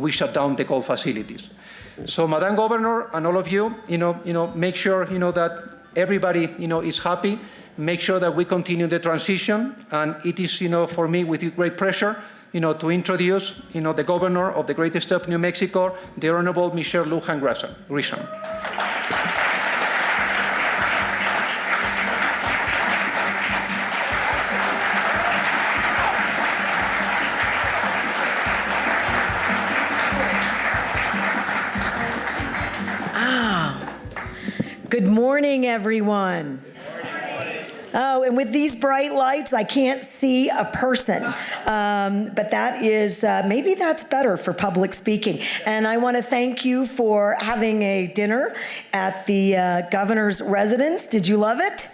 we shut down the coal facilities. So, Madam Governor, and all of you, make sure, that everybody, is happy. Make sure that we continue the transition. And it is, for me, with great pressure, to introduce, the governor of the great state of New Mexico, the Honorable Michelle Lujan Grisham. Good morning, everyone. Oh, and with these bright lights, I can't see a person. But that is, maybe that's better for public speaking. And I want to thank you for having a dinner at the governor's residence. Did you love it?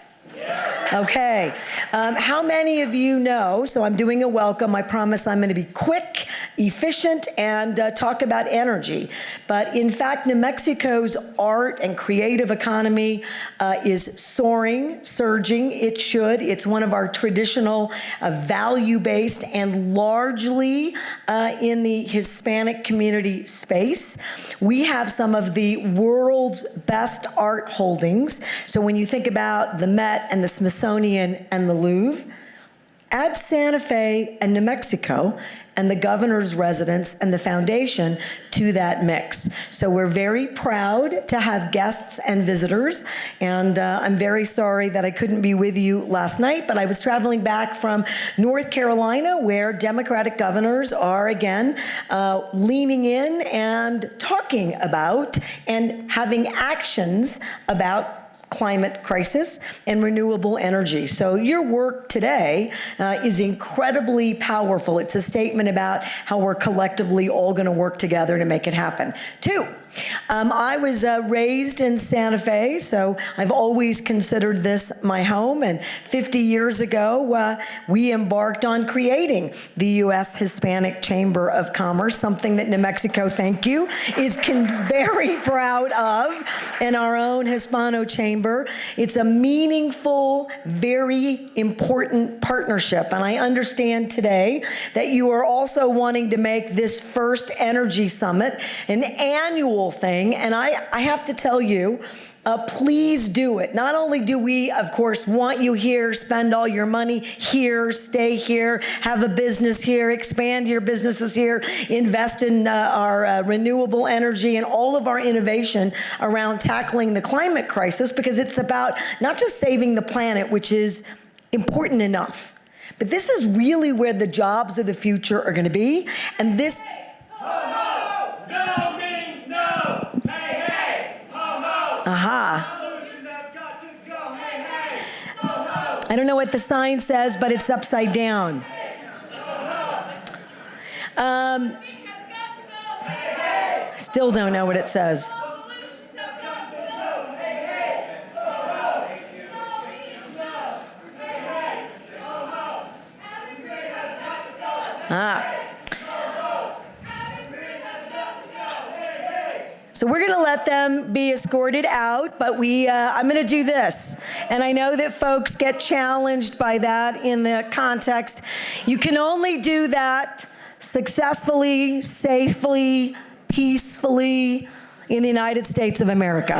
Okay. How many of you know, so I'm doing a welcome. I promise I'm going to be quick, efficient, and talk about energy. But in fact, New Mexico's art and creative economy is soaring, surging. It should. It's one of our traditional value-based and largely in the Hispanic community space. We have some of the world's best art holdings. So when you think about the Met and the Smithsonian and the Louvre, add Santa Fe and New Mexico and the governor's residence and the foundation to that mix. So we're very proud to have guests and visitors, and I'm very sorry that I couldn't be with you last night, but I was traveling back from North Carolina, where Democratic governors are again leaning in and talking about and having actions about climate crisis and renewable energy. So your work today is incredibly powerful. It's a statement about how we're collectively all going to work together to make it happen. Two, I was raised in Santa Fe, so I've always considered this my home. And 50 years ago, we embarked on creating the U.S. Hispanic Chamber of Commerce, something that New Mexico, thank you, is very proud of in our own Hispano Chamber. It's a meaningful, very important partnership. And I understand today that you are also wanting to make this first energy summit an annual thing, and I have to tell you, please do it. Not only do we, of course, want you here, spend all your money here, stay here, have a business here, expand your businesses here, invest in our renewable energy and all of our innovation around tackling the climate crisis, because it's about not just saving the planet, which is important enough, but this is really where the jobs of the future are going to be, and this... Aha. I don't know what the sign says, but it's upside down. Still don't know what it says. So we're going to let them be escorted out, but I'm going to do this. And I know that folks get challenged by that in the context. You can only do that successfully, safely, peacefully in the United States of America.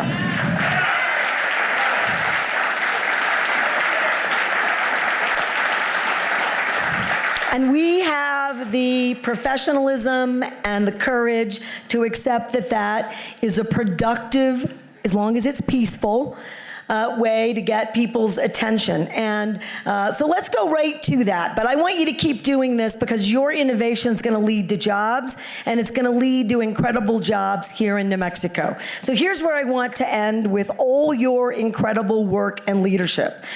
And we have the professionalism and the courage to accept that that is a productive, as long as it's peaceful, way to get people's attention. And so let's go right to that. But I want you to keep doing this, because your innovation is going to lead to jobs, and it's going to lead to incredible jobs here in New Mexico. So here's where I want to end with all your incredible work and leadership.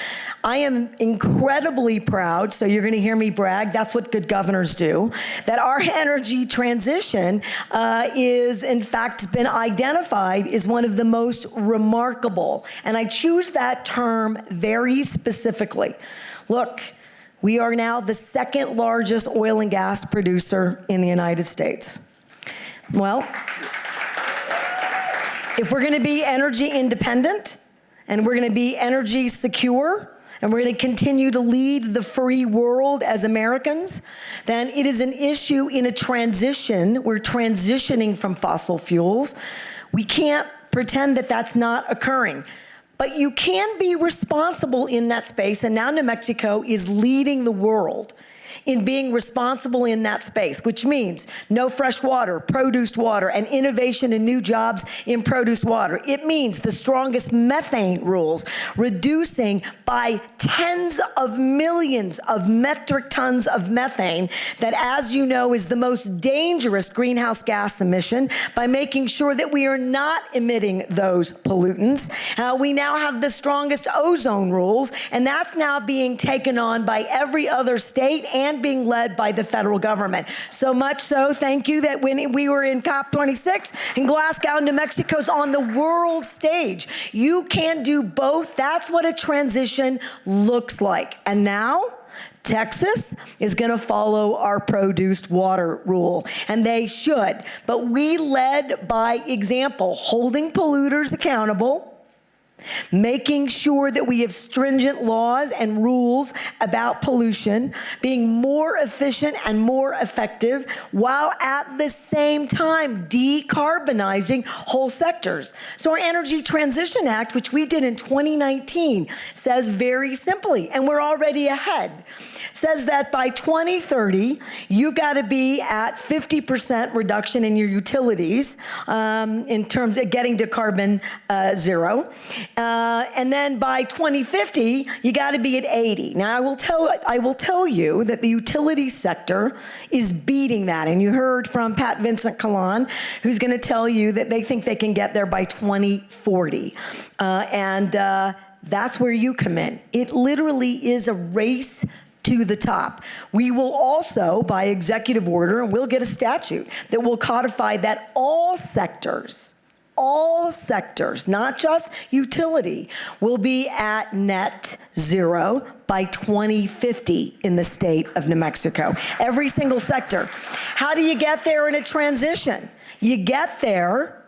I am incredibly proud, so you're going to hear me brag, that's what good governors do, that our energy transition is, in fact, been identified as one of the most remarkable. And I choose that term very specifically. Look, we are now the second largest oil and gas producer in the United States. Well, if we're going to be energy independent, and we're going to be energy secure, and we're going to continue to lead the free world as Americans, then it is an issue in a transition. We're transitioning from fossil fuels. We can't pretend that that's not occurring. But you can be responsible in that space, and now New Mexico is leading the world in being responsible in that space, which means no fresh water, produced water, and innovation and new jobs in produced water. It means the strongest methane rules, reducing by tens of millions of metric tons of methane that, as you know, is the most dangerous greenhouse gas emission, by making sure that we are not emitting those pollutants. We now have the strongest ozone rules, and that's now being taken on by every other state and being led by the federal government. So much so, thank you, that when we were in COP26 in Glasgow, New Mexico's on the world stage. You can do both. That's what a transition looks like. And now, Texas is going to follow our produced water rule, and they should. But we led by example, holding polluters accountable, making sure that we have stringent laws and rules about pollution, being more efficient and more effective, while at the same time decarbonizing whole sectors. So our Energy Transition Act, which we did in 2019, says very simply, and we're already ahead, says that by 2030, you got to be at 50% reduction in your utilities in terms of getting to carbon zero. And then by 2050, you got to be at 80. Now, I will tell you that the utility sector is beating that. And you heard from Pat Vincent Kalan, who's going to tell you that they think they can get there by 2040. That's where you come in. It literally is a race to the top. We will also, by executive order, and we'll get a statute that will codify that all sectors, not just utility, will be at net zero by 2050 in the state of New Mexico. Every single sector. How do you get there in a transition? You get there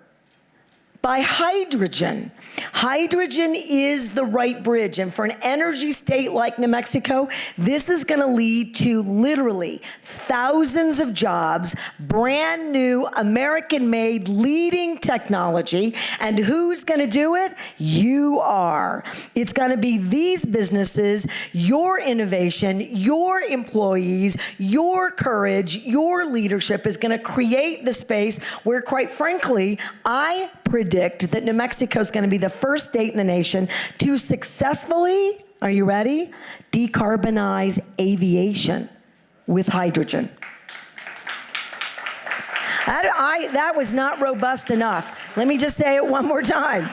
by hydrogen. Hydrogen is the right bridge. And for an energy state like New Mexico, this is going to lead to literally thousands of jobs, brand new, American-made, leading technology. And who's going to do it? You are. It's going to be these businesses, your innovation, your employees, your courage, your leadership is going to create the space where, quite frankly, I predict that New Mexico is going to be the first state in the nation to successfully, are you ready, decarbonize aviation with hydrogen. That was not robust enough. Let me just say it one more time.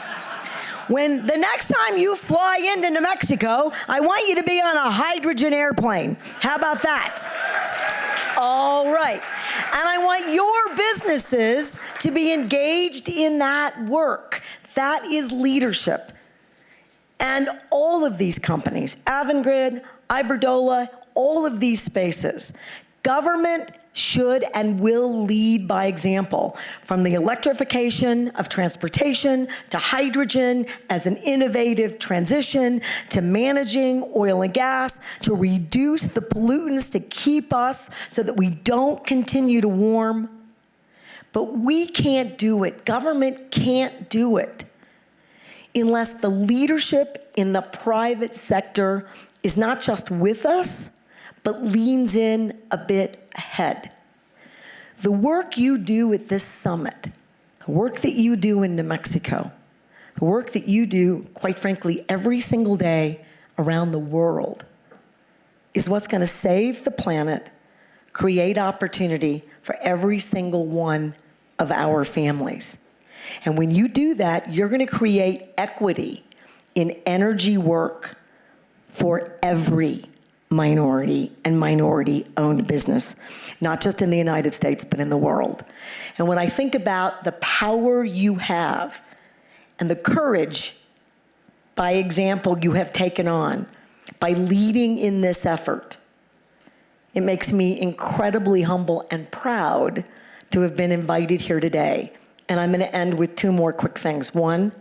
When the next time you fly into New Mexico, I want you to be on a hydrogen airplane. How about that? All right. And I want your businesses to be engaged in that work. That is leadership. And all of these companies, Avangrid, Iberdrola, all of these spaces, government should and will lead by example, from the electrification of transportation to hydrogen as an innovative transition, to managing oil and gas, to reduce the pollutants to keep us so that we don't continue to warm. But we can't do it. Government can't do it unless the leadership in the private sector is not just with us, but leans in a bit ahead. The work you do at this summit, the work that you do in New Mexico, the work that you do, quite frankly, every single day around the world, is what's going to save the planet, create opportunity for every single one of our families. And when you do that, you're going to create equity in energy work for every minority and minority-owned business, not just in the United States, but in the world. And when I think about the power you have and the courage, by example, you have taken on by leading in this effort, it makes me incredibly humble and proud to have been invited here today. And I'm going to end with two more quick things. One,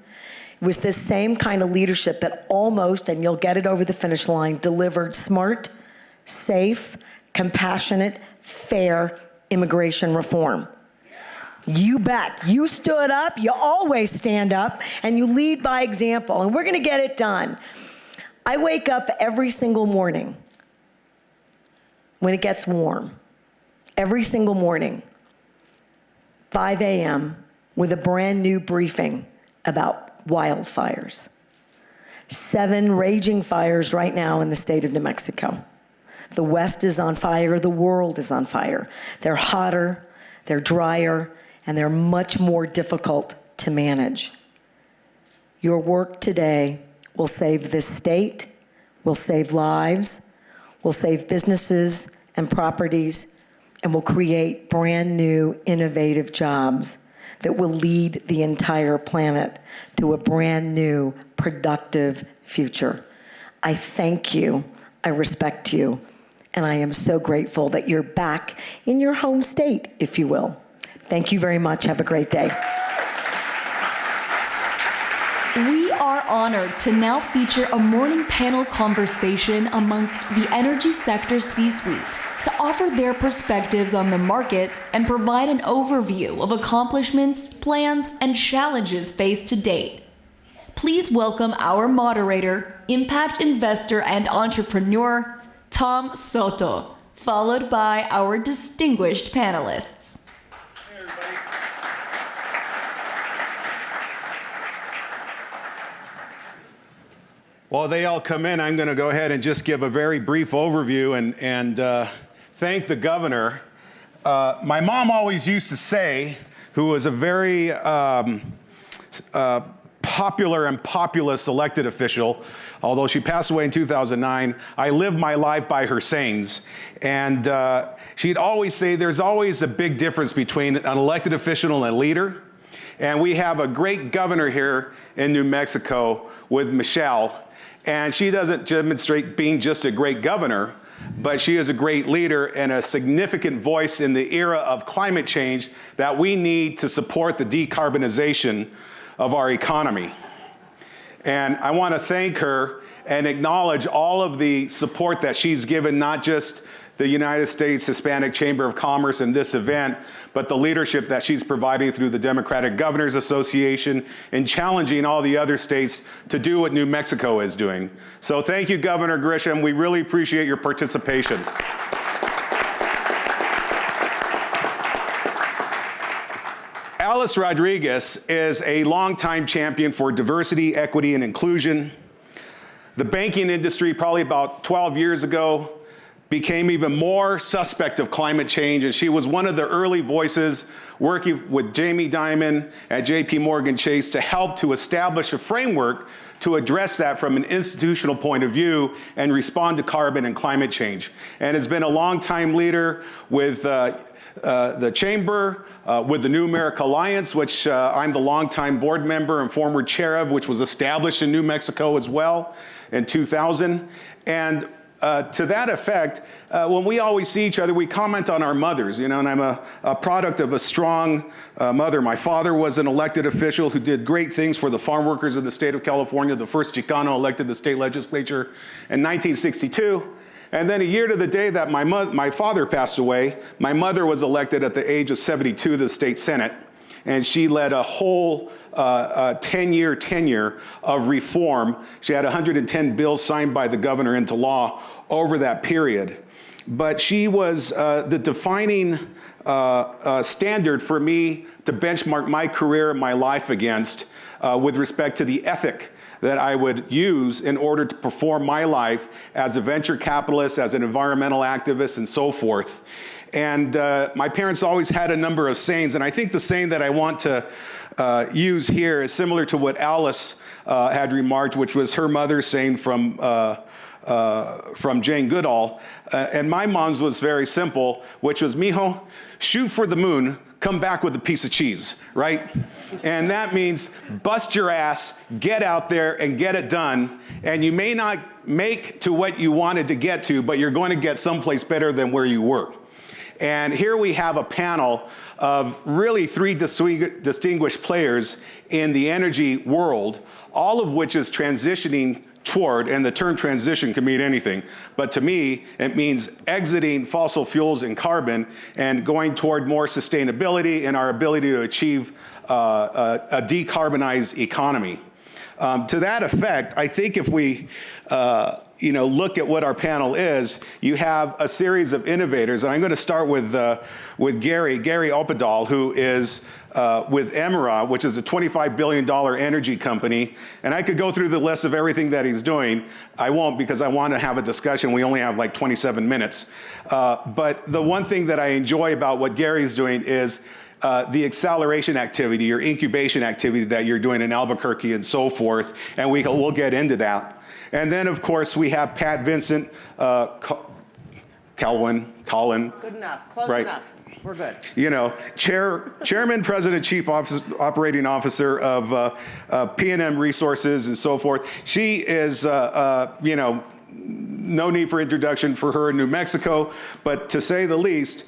It was this same kind of leadership that almost, and you'll get it over the finish line, delivered smart, safe, compassionate, fair immigration reform. You bet. You stood up, you always stand up, and you lead by example, and we're gonna get it done. I wake up every single morning when it gets warm, every single morning, 5 a.m., with a brand new briefing about wildfires. 7 raging fires right now in the state of New Mexico. The West is on fire, the world is on fire. They're hotter, they're drier, and they're much more difficult to manage. Your work today will save this state, will save lives, will save businesses and properties, and will create brand new, innovative jobs that will lead the entire planet to a brand new, productive future. I thank you, I respect you, and I am so grateful that you're back in your home state, if you will. Thank you very much. Have a great day. We are honored to now feature a morning panel conversation amongst the energy sector C-suite to offer their perspectives on the market and provide an overview of accomplishments, plans, and challenges faced to date. Please welcome our moderator, impact investor and entrepreneur, Tom Soto, followed by our distinguished panelists. Hey, everybody. While they all come in, I'm going to go ahead and just give a very brief overview and thank the governor. My mom always used to say, who was a very popular and populist elected official, although she passed away in 2009, I live my life by her sayings. And she'd always say there's always a big difference between an elected official and a leader. And we have a great governor here in New Mexico with Michelle. And she doesn't demonstrate being just a great governor, but she is a great leader and a significant voice in the era of climate change that we need to support the decarbonization of our economy. And I want to thank her and acknowledge all of the support that she's given, not just the United States Hispanic Chamber of Commerce in this event, but the leadership that she's providing through the Democratic Governors Association and challenging all the other states to do what New Mexico is doing. So thank you, Governor Grisham. We really appreciate your participation. Alice Rodriguez is a longtime champion for diversity, equity, and inclusion. The banking industry, probably about 12 years ago, became even more suspect of climate change, and she was one of the early voices working with Jamie Dimon at JP Morgan Chase to help to establish a framework to address that from an institutional point of view and respond to carbon and climate change. And has been a longtime leader with the Chamber, with the New America Alliance, which I'm the longtime board member and former chair of, which was established in New Mexico as well in 2000. And to that effect, when we always see each other, we comment on our mothers, and I'm a product of a strong mother. My father was an elected official who did great things for the farm workers of the state of California, the first Chicano elected to the state legislature in 1962. And then a year to the day that my father passed away, my mother was elected at the age of 72 to the state Senate. And she led a whole 10-year tenure of reform. She had 110 bills signed by the governor into law over that period. But she was the defining standard for me to benchmark my career and my life against with respect to the ethic that I would use in order to perform my life as a venture capitalist, as an environmental activist, and so forth. And my parents always had a number of sayings, and I think the saying that I want to use here is similar to what Alice had remarked, which was her mother's saying from Jane Goodall. And my mom's was very simple, which was, mijo, shoot for the moon, come back with a piece of cheese, right? And that means bust your ass, get out there and get it done. And you may not make to what you wanted to get to, but you're going to get someplace better than where you were. And here we have a panel of really three distinguished players in the energy world, all of which is transitioning toward, and the term transition can mean anything, but to me, it means exiting fossil fuels and carbon and going toward more sustainability and our ability to achieve a decarbonized economy. To that effect, I think if we look at what our panel is, you have a series of innovators. And I'm going to start with Gary Opedal, who is with Emera, which is a $25 billion energy company. And I could go through the list of everything that he's doing. I won't, because I want to have a discussion. We only have like 27 minutes. But the one thing that I enjoy about what Gary's doing is the acceleration activity, your incubation activity that you're doing in Albuquerque and so forth, and we'll get into that. And then, of course, we have Pat Vincent, Colin. Good enough, close enough. We're good. Chairman, President, Chief Operating Officer of P&M Resources and so forth. She is, no need for introduction for her in New Mexico, but to say the least,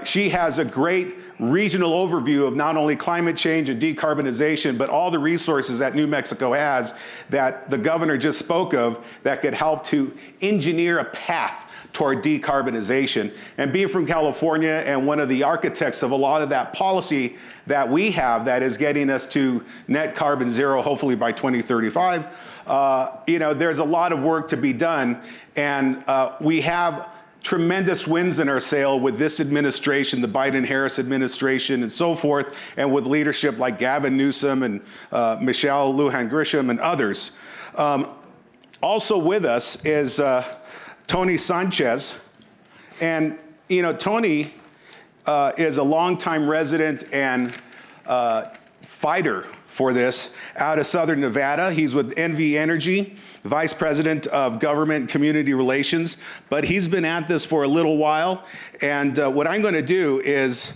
she has a great regional overview of not only climate change and decarbonization, but all the resources that New Mexico has that the governor just spoke of that could help to engineer a path toward decarbonization. And being from California and one of the architects of a lot of that policy that we have that is getting us to net carbon zero, hopefully by 2035, there's a lot of work to be done. And we have tremendous winds in our sail with this administration, the Biden-Harris administration and so forth, and with leadership like Gavin Newsom and Michelle Lujan Grisham and others. Also with us is Tony Sanchez. And, Tony is a longtime resident and fighter for this out of Southern Nevada. He's with NV Energy, Vice President of Government and Community Relations, but he's been at this for a little while. And what I'm going to do is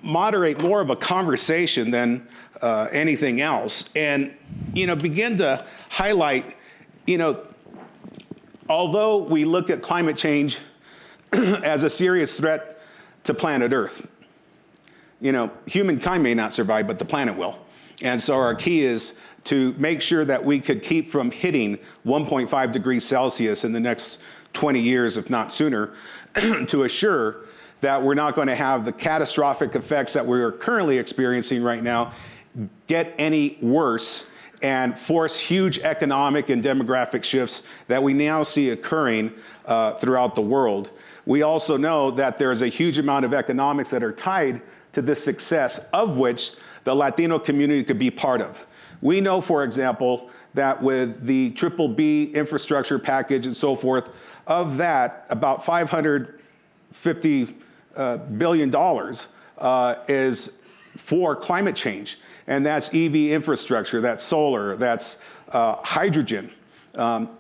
moderate more of a conversation than anything else, and begin to highlight, although we look at climate change as a serious threat to planet Earth, humankind may not survive, but the planet will. And so our key is to make sure that we could keep from hitting 1.5 degrees Celsius in the next 20 years, if not sooner, to assure that we're not going to have the catastrophic effects that we're currently experiencing right now get any worse and force huge economic and demographic shifts that we now see occurring throughout the world. We also know that there's a huge amount of economics that are tied to this success, of which the Latino community could be part of. We know, for example, that with the BBB infrastructure package and so forth, of that, about $550 billion is for climate change. And that's EV infrastructure, that's solar, that's hydrogen.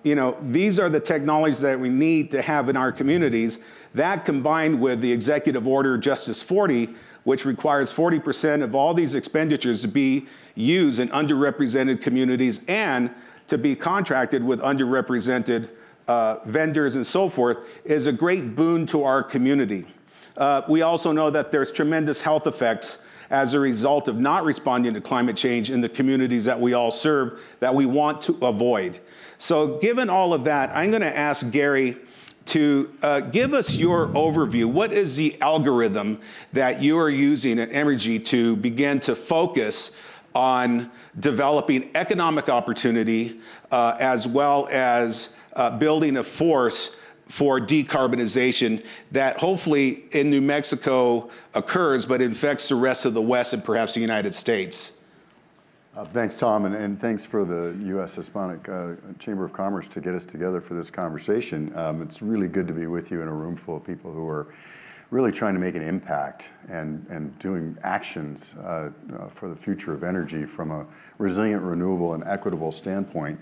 These are the technologies that we need to have in our communities. That combined with the Executive Order Justice 40, which requires 40% of all these expenditures to be used in underrepresented communities and to be contracted with underrepresented vendors and so forth, is a great boon to our community. We also know that there's tremendous health effects as a result of not responding to climate change in the communities that we all serve that we want to avoid. So given all of that, I'm going to ask Gary to give us your overview. What is the algorithm that you are using at Energy to begin to focus on developing economic opportunity as well as building a force for decarbonization that hopefully in New Mexico occurs, but infects the rest of the West and perhaps the United States? Thanks, Tom, and thanks for the U.S. Hispanic Chamber of Commerce to get us together for this conversation. It's really good to be with you in a room full of people who are really trying to make an impact and doing actions for the future of energy from a resilient, renewable, and equitable standpoint.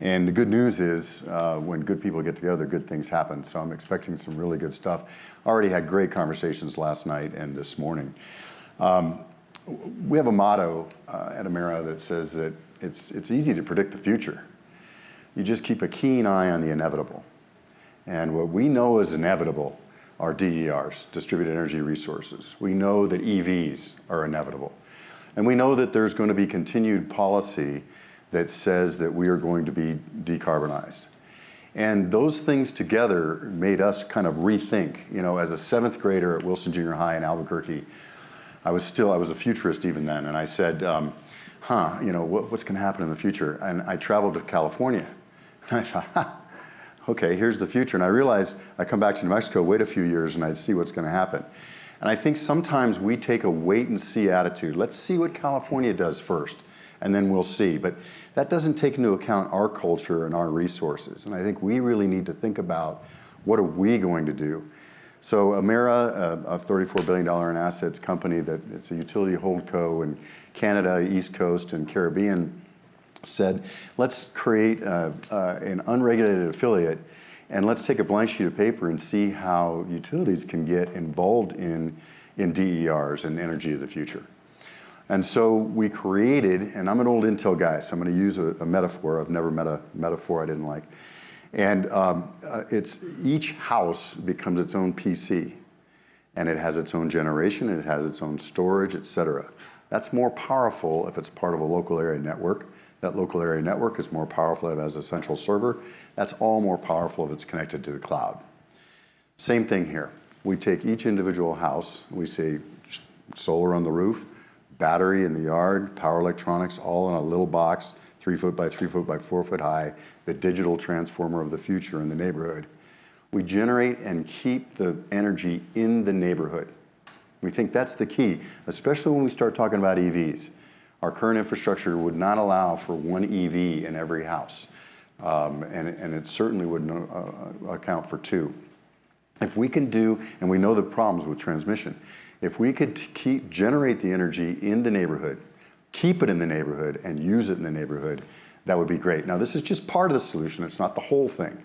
And the good news is when good people get together, good things happen. So I'm expecting some really good stuff. Already had great conversations last night and this morning. We have a motto at Emera that says that it's easy to predict the future. You just keep a keen eye on the inevitable. And what we know is inevitable are DERs, distributed energy resources. We know that EVs are inevitable. And we know that there's going to be continued policy that says that we are going to be decarbonized. And those things together made us kind of rethink. You know, as a 7th grader at Wilson Junior High in Albuquerque, I was a futurist even then, and I said, you know, what's going to happen in the future? And I traveled to California, and I thought, okay, here's the future. And I realized I come back to New Mexico, wait a few years, and I see what's going to happen. And I think sometimes we take a wait-and-see attitude. Let's see what California does first, and then we'll see. But that doesn't take into account our culture and our resources. And I think we really need to think about what are we going to do. So Emera, a $34 billion in assets company that it's a utility holdco in Canada, East Coast, and Caribbean, said, let's create an unregulated affiliate, and let's take a blank sheet of paper and see how utilities can get involved in DERs and energy of the future. And so we created, and I'm an old Intel guy, so I'm going to use a metaphor. I've never met a metaphor I didn't like. And it's each house becomes its own PC, and it has its own generation, it has its own storage, et cetera. That's more powerful if it's part of a local area network. That local area network is more powerful if it has a central server. That's all more powerful if it's connected to the cloud. Same thing here. We take each individual house, we say solar on the roof, battery in the yard, power electronics, all in a little box, 3 foot by 3 foot by 4 foot high, the digital transformer of the future in the neighborhood. We generate and keep the energy in the neighborhood. We think that's the key, especially when we start talking about EVs. Our current infrastructure would not allow for one EV in every house, and it certainly wouldn't account for 2. If we can do, and we know the problems with transmission, if we could generate the energy in the neighborhood, keep it in the neighborhood, and use it in the neighborhood, that would be great. Now, this is just part of the solution. It's not the whole thing.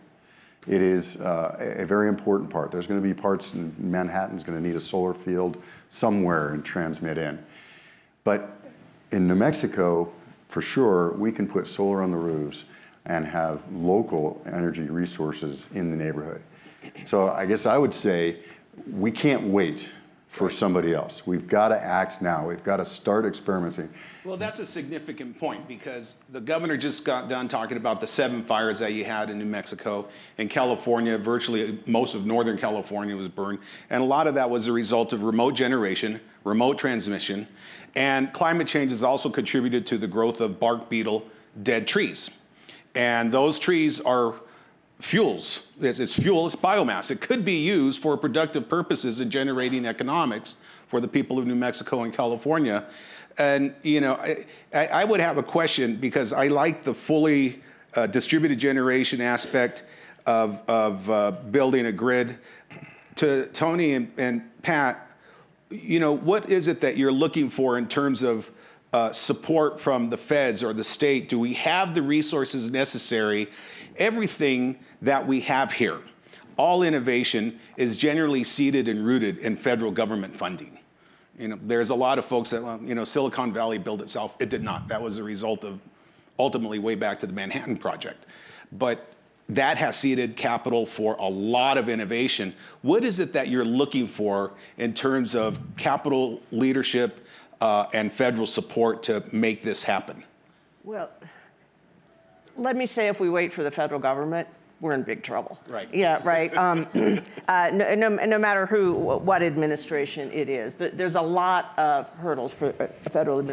It is a very important part. There's going to be parts in Manhattan's going to need a solar field somewhere and transmit in. But in New Mexico, for sure, we can put solar on the roofs and have local energy resources in the neighborhood. So I guess I would say we can't wait for somebody else. We've got to act now. We've got to start experimenting. Well, that's a significant point because the governor just got done talking about the 7 fires that you had in New Mexico. In California, virtually most of Northern California was burned. And a lot of that was a result of remote generation, remote transmission, and climate change has also contributed to the growth of bark beetle dead trees. And those trees are fuels. It's fuel, it's biomass. It could be used for productive purposes in generating economics for the people of New Mexico and California. And, you know, I would have a question because I like the fully distributed generation aspect of building a grid. To Tony and Pat, you know, what is it that you're looking for in terms of support from the feds or the state? Do we have the resources necessary? Everything that we have here, all innovation is generally seated and rooted in federal government funding. You know, there's a lot of folks that, well, you know, Silicon Valley built itself. It did not. That was a result of ultimately way back to the Manhattan Project. But that has seeded capital for a lot of innovation. What is it that you're looking for in terms of capital leadership and federal support to make this happen? Well, let me say if we wait for the federal government, we're in big trouble. Right. Yeah, right. No matter what administration it is, there's a lot of hurdles for federal administration.